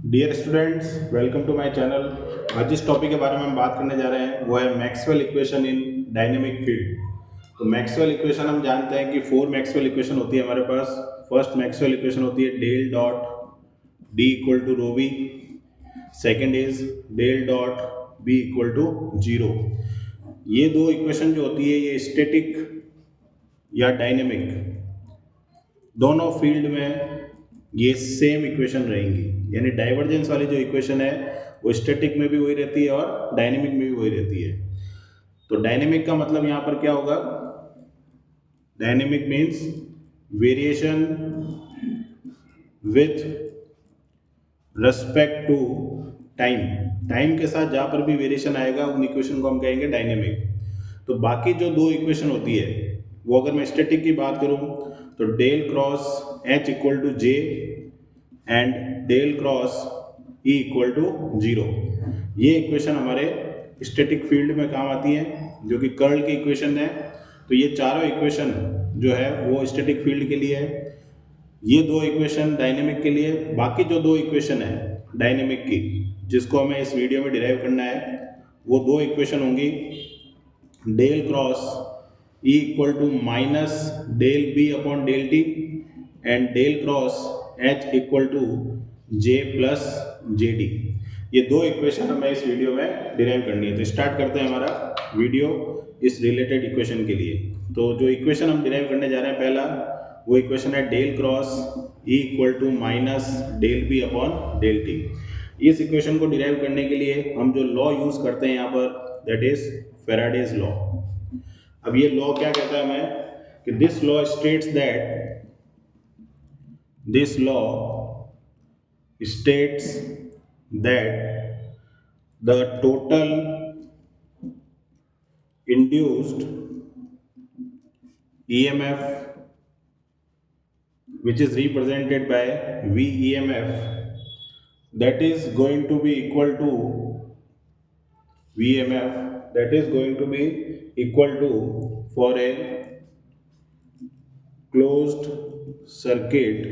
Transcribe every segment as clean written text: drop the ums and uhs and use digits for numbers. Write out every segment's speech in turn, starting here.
Dear students, welcome to my channel. आज जिस topic के बारे में हम बात करने जा रहे हैं वो है Maxwell equation in dynamic field. तो मैक्सवेल इक्वेशन हम जानते हैं कि फोर मैक्सवेल इक्वेशन होती है हमारे पास। फर्स्ट मैक्सवेल इक्वेशन होती है del dot D equal to rho V. Second is del dot B equal to zero. ये दो इक्वेशन जो होती है ये स्टैटिक या डायनेमिक दोनों फील्ड में ये सेम इक्वेशन रहेंगी। यानी डाइवर्जेंस वाली जो इक्वेशन है वो स्टैटिक में भी वही रहती है और डायनेमिक में भी वही रहती है। तो डायनेमिक का मतलब यहाँ पर क्या होगा? Dynamic means variation with respect to time. Time के साथ जहाँ पर भी वेरिएशन आएगा उन इक्वेशन को हम कहेंगे डायनेमिक। तो बाकी जो दो इक्वेशन होती है वो अगर मैं स्टैटिक की बात करूँ तो del cross H equal to J and del cross E equal to zero. ये इक्वेशन हमारे स्टैटिक फील्ड में काम आती है जो कि कर्ल की इक्वेशन है। तो ये चारों इक्वेशन जो है वो स्टैटिक फील्ड के लिए है, ये दो इक्वेशन डायनेमिक के लिए। बाकी जो दो इक्वेशन है डायनेमिक की जिसको हमें इस वीडियो में डिराइव करना है वो दो इक्वेशन होंगी del cross E equal to minus del B upon del T and del cross H equal to J plus J D. ये दो इक्वेशन हमें इस वीडियो में डिराइव करनी है। तो स्टार्ट करते हैं हमारा वीडियो इस रिलेटेड इक्वेशन के लिए। तो जो इक्वेशन हम डिराइव करने जा रहे हैं पहला वो इक्वेशन है del cross E equal to minus del B upon del T. इस इक्वेशन को डिराइव करने के लिए हम जो लॉ यूज करते हैं यहाँ पर दैट इज फैराडेज लॉ। अब ये लॉ क्या कहता है हमें कि this law states that this law states that the total induced EMF which is represented by VEMF that is going to be equal to VMF that is going to be equal to for a closed circuit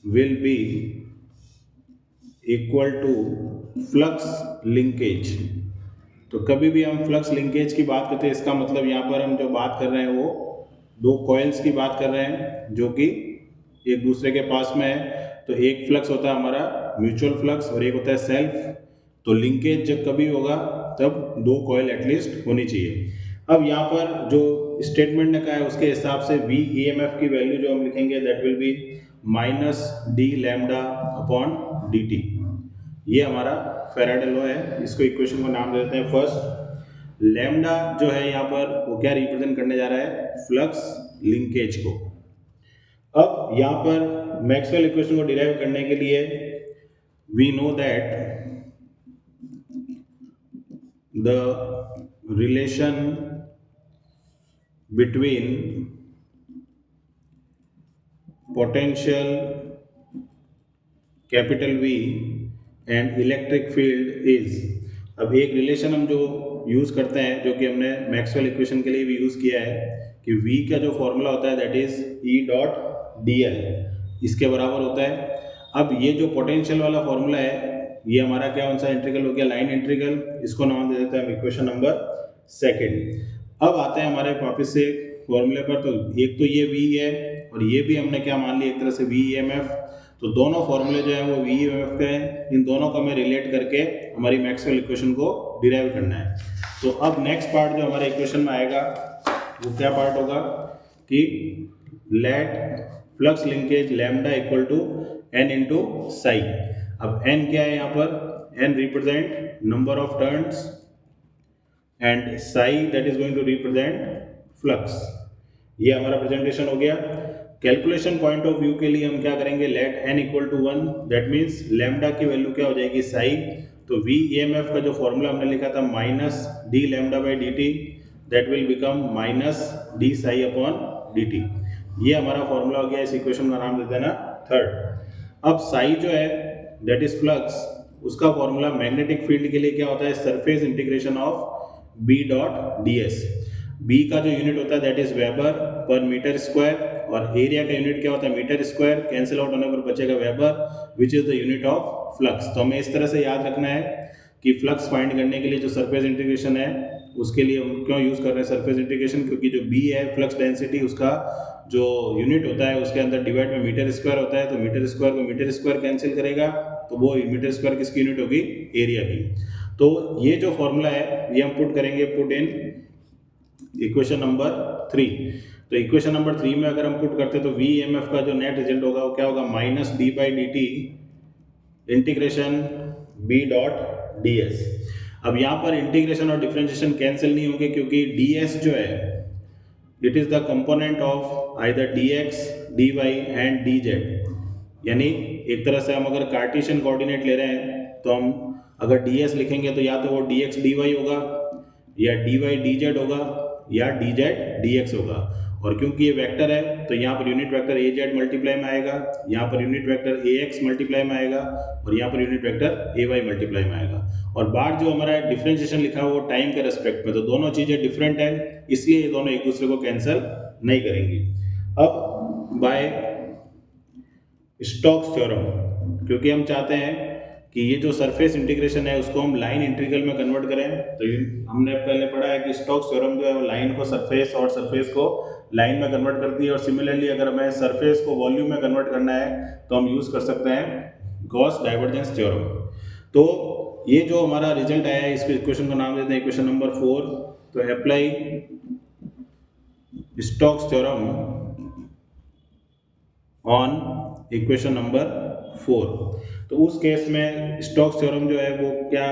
will be equal to flux linkage. तो कभी भी हम flux linkage की बात करते हैं इसका मतलब यहाँ पर हम जो बात कर रहे हैं वो दो कॉइल्स की बात कर रहे हैं जो कि एक दूसरे के पास में है। तो एक फ्लक्स होता है हमारा म्यूचुअल फ्लक्स और एक होता है सेल्फ। तो लिंकेज जब कभी होगा तब दो कॉइल एटलीस्ट होनी चाहिए। अब यहाँ पर जो स्टेटमेंट ने कहा है उसके हिसाब से वी ई एम एफ की वैल्यू जो हम लिखेंगे that will B minus D lambda upon D T. ये हमारा फैराडे लॉ है। इसको इक्वेशन को नाम दे देते हैं फर्स्ट। लैम्डा जो है यहाँ पर वो क्या रिप्रेजेंट करने जा रहा है? फ्लक्स लिंकेज को। अब यहाँ पर मैक्सवेल इक्वेशन को डिराइव करने के लिए we know that the relation between potential capital V and electric field is. अब एक रिलेशन हम जो यूज़ करते हैं जो कि हमने मैक्सवेल इक्वेशन के लिए भी यूज़ किया है कि V का जो फॉर्मूला होता है that is E dot D L इसके बराबर होता है। अब ये जो पोटेंशियल वाला फॉर्मूला है ये हमारा क्या कौन सा इंटीग्रल हो गया? Line integral. इसको नाम दे देते हैं हम इक्वेशन नंबर सेकेंड। अब आते हैं हमारे वापस से फॉर्मूले पर। तो एक तो ये V है और ये भी हमने क्या मान लिया एक तरह से VEMF। तो दोनों फॉर्मूले जो है वो VEMF के हैं। इन दोनों को हमें रिलेट करके हमारी मैक्सवेल इक्वेशन को डिराइव करना है। तो अब नेक्स्ट पार्ट जो हमारे इक्वेशन में आएगा वो क्या पार्ट होगा कि let flux linkage lambda equal to n into psi. अब n क्या है यहाँ पर? n represent number of turns and psi that is going to represent flux. ये हमारा प्रेजेंटेशन हो गया। कैलकुलेशन पॉइंट ऑफ व्यू के लिए हम क्या करेंगे? Let n equal to 1 that means lambda की वैल्यू क्या हो जाएगी? साई। तो वी ई एम एफ का जो फॉर्मूला हमने लिखा था minus D lambda by D T that will become minus D psi upon D T. ये हमारा फॉर्मूला हो गया। इस इक्वेशन का नाम देते हैं ना थर्ड। अब साई जो है दैट इज फ्लक्स, उसका फॉर्मूला मैग्नेटिक फील्ड के लिए क्या होता है? Surface integration of B dot D S. B का जो यूनिट होता है that is weber per meter square और एरिया का यूनिट क्या होता है मीटर स्क्वायर, कैंसिल आउट होने पर बचेगा weber which is the unit of flux. तो हमें इस तरह से याद रखना है कि फ्लक्स फाइंड करने के लिए जो सरफेस इंटीग्रेशन है उसके लिए हम क्यों यूज़ कर रहे हैं सरफेस इंटीग्रेशन, क्योंकि जो बी है फ्लक्स डेंसिटी उसका जो यूनिट होता है उसके अंदर डिवाइड में मीटर स्क्वायर होता है, तो मीटर स्क्वायर को मीटर स्क्वायर कैंसिल करेगा तो वो मीटर स्क्वायर किसकी यूनिट होगी, एरिया की। तो ये जो फॉर्मूला है ये हम पुट करेंगे, पुट इन इक्वेशन नंबर 3। तो इक्वेशन नंबर 3 में अगर हम पुट करते हैं तो वी एम एफ का जो नेट रिजल्ट होगा वो क्या होगा, minus D by D T integration B dot D S. अब यहाँ पर इंटीग्रेशन और डिफरेंशिएशन कैंसिल नहीं होंगे क्योंकि डी एस जो है it is the component of either D X D Y and D Z. यानी एक तरह से हम अगर कार्टेशियन कोऑर्डिनेट ले रहे हैं तो हम अगर डी एस लिखेंगे तो या तो वो डी एक्स डी वाई होगा या डी वाई डी जेड होगा या डी जेड डी एक्स होगा। और क्योंकि ये वेक्टर है तो यहाँ पर unit vector A Z multiply में आएगा, यहाँ पर unit vector A X multiply में आएगा और यहाँ पर unit vector A Y multiply में आएगा। और बाहर जो हमारा डिफरेंशिएशन लिखा है वो टाइम के रेस्पेक्ट में, तो दोनों चीज़ें डिफरेंट है इसलिए ये दोनों एक दूसरे को कैंसिल नहीं करेंगी। अब बाय स्टोक्स थ्योरम, क्योंकि हम चाहते हैं कि ये जो सरफेस इंटीग्रेशन है उसको हम लाइन इंटीग्रल में कन्वर्ट करें, तो हमने पहले पढ़ा है कि स्टोक्स थ्योरम जो है वो लाइन को सरफेस और सरफेस को लाइन में कन्वर्ट करती है। और सिमिलरली अगर हमें सरफेस को वॉल्यूम में कन्वर्ट करना है तो हम यूज़ कर सकते हैं गॉस डाइवर्जेंस थ्योरम। तो ये जो हमारा रिजल्ट आया है इसको इक्वेशन का नाम देते हैं इक्वेशन नंबर 4। तो apply Stokes theorem on equation number 4। तो उस केस में स्टोक्स थ्योरम जो है वो क्या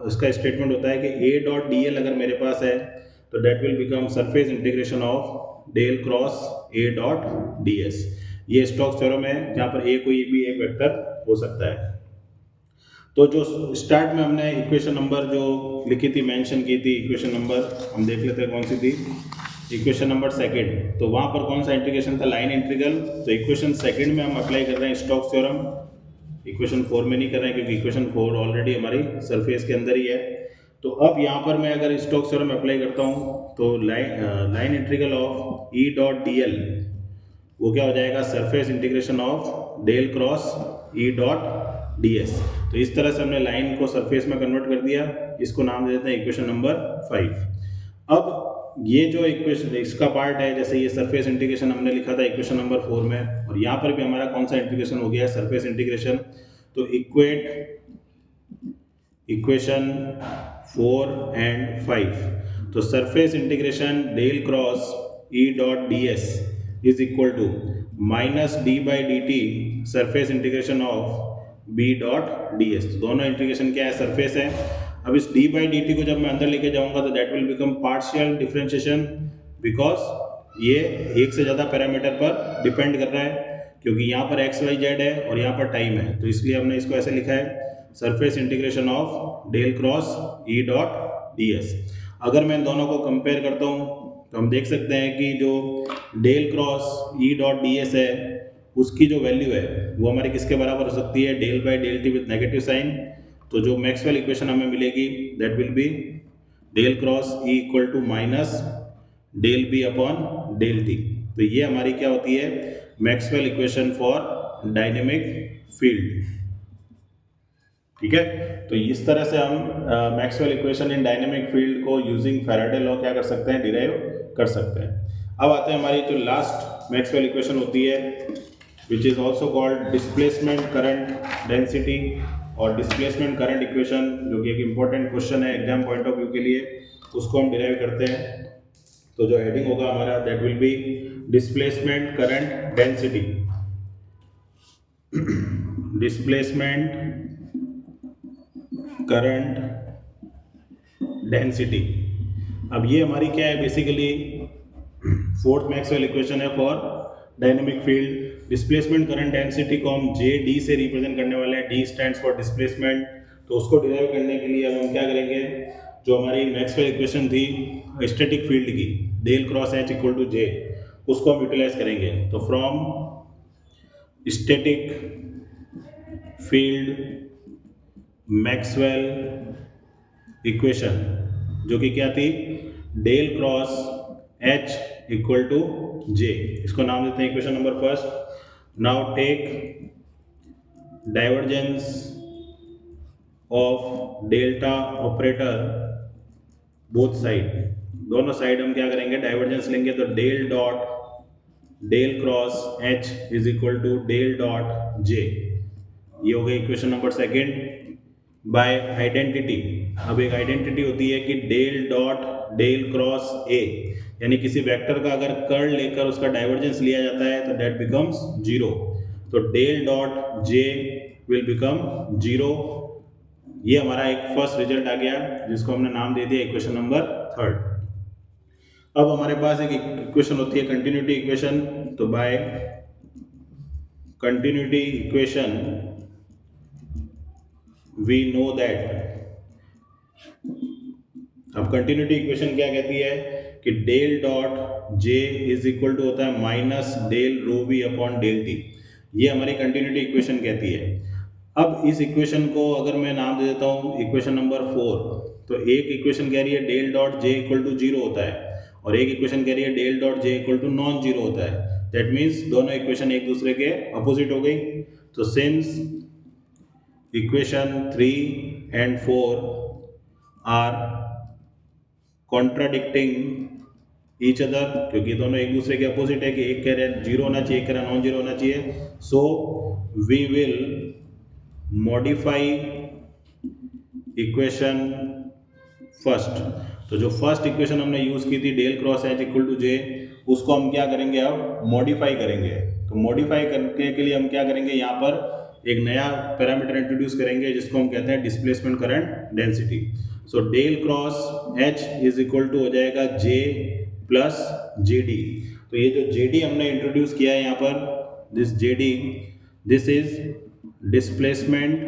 उसका स्टेटमेंट होता है कि ए डॉट डी एल अगर मेरे पास है तो that will become surface integration of del cross A dot D S. ये स्टोक्स थ्योरम है जहाँ पर ए कोई भी एक वेक्टर हो सकता है। तो जो स्टार्ट में हमने इक्वेशन नंबर जो लिखी थी मेंशन की थी, इक्वेशन नंबर हम देख लेते हैं कौन सी थी, इक्वेशन नंबर 2। तो वहाँ पर कौन सा इंटीग्रेशन था, लाइन इंटीग्रल। तो इक्वेशन 2 में हम अप्लाई कर रहे हैं स्टोक्स थ्योरम, इक्वेशन 4 में नहीं कर रहे हैं क्योंकि इक्वेशन 4 ऑलरेडी हमारी सरफेस के अंदर ही है। तो अब यहाँ पर मैं अगर स्टोक्स थ्योरम अप्लाई करता हूँ तो line integral of E dot D L वो क्या हो जाएगा, surface integration of del cross E dot D S. तो इस तरह से हमने लाइन को सरफेस में कन्वर्ट कर दिया, इसको नाम दे देते हैं इक्वेशन नंबर 5। अब ये जो इक्वेशन इसका पार्ट है, जैसे ये सरफेस इंटीग्रेशन हमने लिखा था इक्वेशन नंबर 4 में, और यहाँ पर भी हमारा कौन सा इंटीग्रेशन हो गया है, सरफेस इंटीग्रेशन। तो इक्वेट इक्वेशन 4 एंड 5। तो surface integration del cross E dot D S is equal to minus D by D T surface integration of B dot D S. तो दोनों इंटीग्रेशन क्या है, सरफेस है। अब इस डी बाई डी टी को जब मैं अंदर लेके जाऊंगा तो that will become partial differentiation, because ये एक से ज़्यादा पैरामीटर पर डिपेंड कर रहा है, क्योंकि यहाँ पर एक्स वाई जेड है और यहाँ पर टाइम है। तो इसलिए हमने इसको ऐसे लिखा है surface integration of del cross E dot D S. अगर मैं इन दोनों को कंपेयर करता हूँ तो हम देख सकते हैं कि जो del cross E dot D S है उसकी जो वैल्यू है वो हमारी किसके बराबर हो सकती है, del by del T with negative sign. तो जो मैक्सवेल इक्वेशन हमें मिलेगी that will be del cross E equal to minus del B upon del T. तो ये हमारी क्या होती है, Maxwell equation for dynamic field. ठीक है, तो इस तरह से हम Maxwell equation in dynamic field को यूजिंग फैराडे लॉ क्या कर सकते हैं, डिराइव कर सकते हैं। अब आते हैं हमारी जो लास्ट मैक्सवेल इक्वेशन होती है which is also called displacement current density और displacement current equation, जो कि एक important question है एग्जाम पॉइंट ऑफ व्यू के लिए, उसको हम डिराइव करते हैं। तो जो हेडिंग होगा हमारा that will be displacement current density displacement current density। अब ये हमारी क्या है, बेसिकली फोर्थ मैक्सवेल इक्वेशन है for dynamic field. Displacement current density को हम जे डी से रिप्रेजेंट करने वाले हैं, डी स्टैंड्स फॉर डिस्प्लेसमेंट। तो उसको डिराइव करने के लिए अब हम क्या करेंगे, जो हमारी मैक्सवेल इक्वेशन थी स्टैटिक फील्ड की del cross H equal to J, उसको हम यूटिलाइज करेंगे। तो from static field Maxwell equation, जो कि क्या थी, del cross H equal to J, इसको नाम देते हैं equation number first. Now take divergence of delta operator both side, दोनों साइड हम क्या करेंगे, डाइवर्जेंस लेंगे, तो del dot del cross H is equal to del dot जे, ये हो गई equation number second. By identity, अब एक आइडेंटिटी होती है कि del dot del cross A, यानी किसी वेक्टर का अगर कर्ल लेकर उसका डाइवर्जेंस लिया जाता है तो दैट बिकम्स जीरो, तो del dot J will become zero. ये हमारा एक फर्स्ट रिजल्ट आ गया जिसको हमने नाम दे दिया इक्वेशन नंबर थर्ड। अब हमारे पास एक इक्वेशन होती है कंटिन्यूटी इक्वेशन, तो by continuity equation we know that, अब कंटिन्यूटी इक्वेशन क्या कहती है कि del dot J is equal to होता है minus del rho V upon del T, ये हमारी कंटिन्यूटी इक्वेशन कहती है। अब इस इक्वेशन को अगर मैं नाम दे देता हूँ इक्वेशन नंबर 4, तो एक इक्वेशन कह रही है del dot J equal to zero होता है और एक इक्वेशन कह रही है del dot J equal to non zero होता है, दैट मीन्स दोनों इक्वेशन एक दूसरे के अपोजिट हो गई। तो since equation 3 and 4 are contradicting each other, क्योंकि दोनों एक दूसरे के अपोजिट है कि एक कह रहे हैं जीरो होना चाहिए, एक कह रहा है नॉन जीरो होना चाहिए, so we will modify equation first. तो जो फर्स्ट इक्वेशन हमने यूज की थी del cross H equal to J, उसको हम क्या करेंगे, अब मॉडिफाई करेंगे। तो मॉडिफाई करने के लिए हम क्या करेंगे, यहाँ पर एक नया पैरामीटर इंट्रोड्यूस करेंगे जिसको हम कहते हैं displacement current density. So del cross H is equal to हो जाएगा जे प्लस जे डी। तो ये जो जे डी हमने इंट्रोड्यूस किया है यहाँ पर, this J D, this is displacement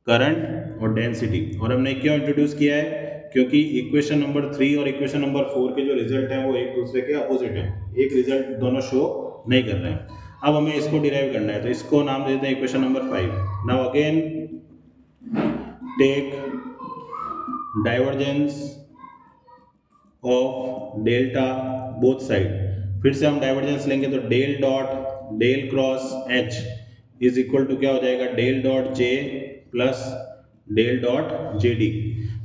current और डेंसिटी। और हमने क्यों इंट्रोड्यूस किया है, क्योंकि इक्वेशन नंबर 3 और इक्वेशन नंबर 4 के जो रिजल्ट हैं वो एक दूसरे के अपोजिट हैं, एक रिजल्ट दोनों शो नहीं कर रहे हैं। अब हमें इसको डिराइव करना है, तो इसको नाम देते हैं equation number 5। Now again take divergence of delta both side, फिर से हम डाइवर्जेंस लेंगे, तो del dot del cross H is equal to क्या हो जाएगा, del dot J plus del dot J D.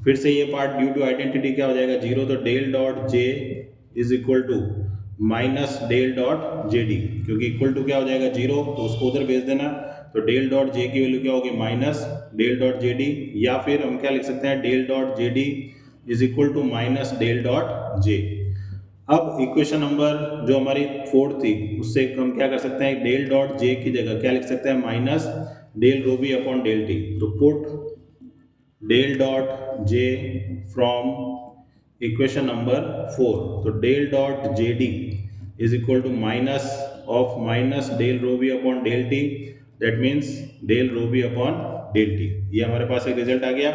फिर से ये पार्ट ड्यू टू आइडेंटिटी क्या हो जाएगा, जीरो, तो del dot J is equal to minus del dot J D, क्योंकि इक्वल टू क्या हो जाएगा जीरो, तो उसको उधर भेज देना, तो डेल डॉट जे की वैल्यू क्या होगी, minus del dot J D, या फिर हम क्या लिख सकते हैं, del dot J D is equal to minus del dot J. अब इक्वेशन नंबर जो हमारी 4 थी उससे हम क्या कर सकते हैं, डेल डॉट जे की जगह क्या लिख सकते हैं, minus del rho B upon del T. तो put del dot J from equation number 4, तो del dot J D is equal to minus of minus del rho B upon del T, that means del rho B upon del T. ये हमारे पास एक result आ गया।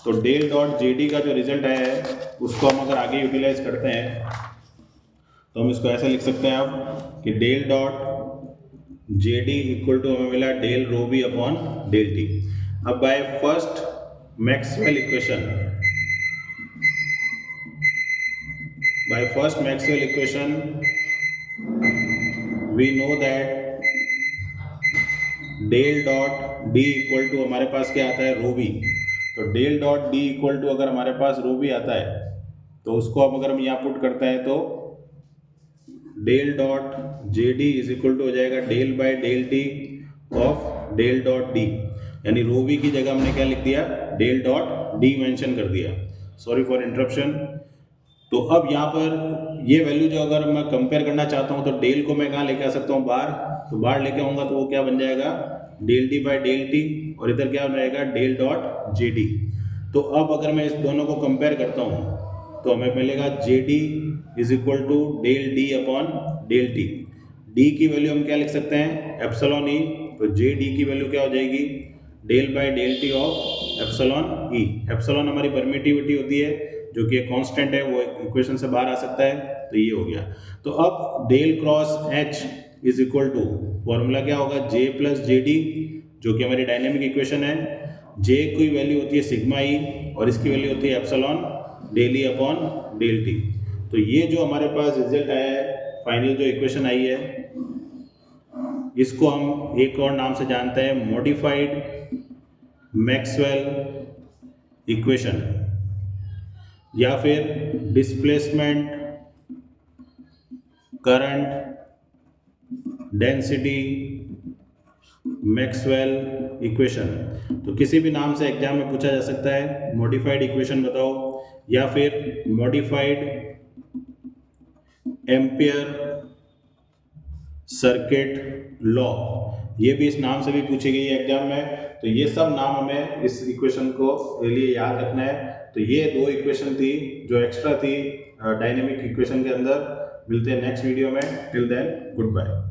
तो del dot J D का जो result आया है उसको हम अगर आगे यूटिलाइज करते हैं तो हम इसको ऐसा लिख सकते हैं अब कि del dot J D equal to हमें मिला del rho B upon del T. अब by first Maxwell equation, by first Maxwell equation we know that del dot D equal to हमारे पास क्या आता है, रो बी। तो del dot D equal to अगर हमारे पास रो बी आता है तो उसको अब अगर हम यहाँ पुट करते हैं तो del dot J D is equal to हो जाएगा del by del T of del dot D, यानी रो बी की जगह हमने क्या लिख दिया, डेल डॉट डी मेंशन कर दिया। Sorry for interruption. तो अब यहाँ पर ये वैल्यू जो अगर मैं कंपेयर करना चाहता हूँ तो डेल को मैं कहाँ लेके आ सकता हूँ, बाहर, तो बाहर लेके आऊँगा तो वो क्या बन जाएगा, del D by del T, और इधर क्या रहेगा, डेल डॉट जे डी। तो अब अगर मैं इस दोनों को कंपेयर करता हूँ तो हमें मिलेगा J D is equal to del D upon del T. D की वैल्यू हम क्या लिख सकते हैं, एप्सिलॉन ई, तो जे डी की वैल्यू क्या हो जाएगी, del by del T of epsilon E. Epsilon हमारी परमिटिविटी होती है जो कि एक कांस्टेंट है, वो इक्वेशन से बाहर आ सकता है, तो ये हो गया। तो अब del cross H is equal to formula क्या होगा, जे प्लस जे डी, जो कि हमारी डायनेमिक इक्वेशन है। जे की वैल्यू होती है सिग्मा ई और इसकी वैल्यू होती है epsilon del E upon del T. तो ये जो हमारे पास रिजल्ट आया है, फाइनल जो इक्वेशन आई है, इसको हम एक और नाम से जानते हैं मॉडिफाइड मैक्सवेल इक्वेशन, या फिर displacement current density Maxwell equation. तो किसी भी नाम से एग्जाम में पूछा जा सकता है, मॉडिफाइड इक्वेशन बताओ या फिर मॉडिफाइड एम्पियर सर्किट लॉ, ये भी इस नाम से भी पूछी गई है एग्जाम में। तो ये सब नाम हमें इस इक्वेशन को लिए याद रखना है। तो ये दो इक्वेशन थी जो एक्स्ट्रा थी डायनेमिक इक्वेशन के अंदर। मिलते हैं नेक्स्ट वीडियो में, टिल देन गुड बाय।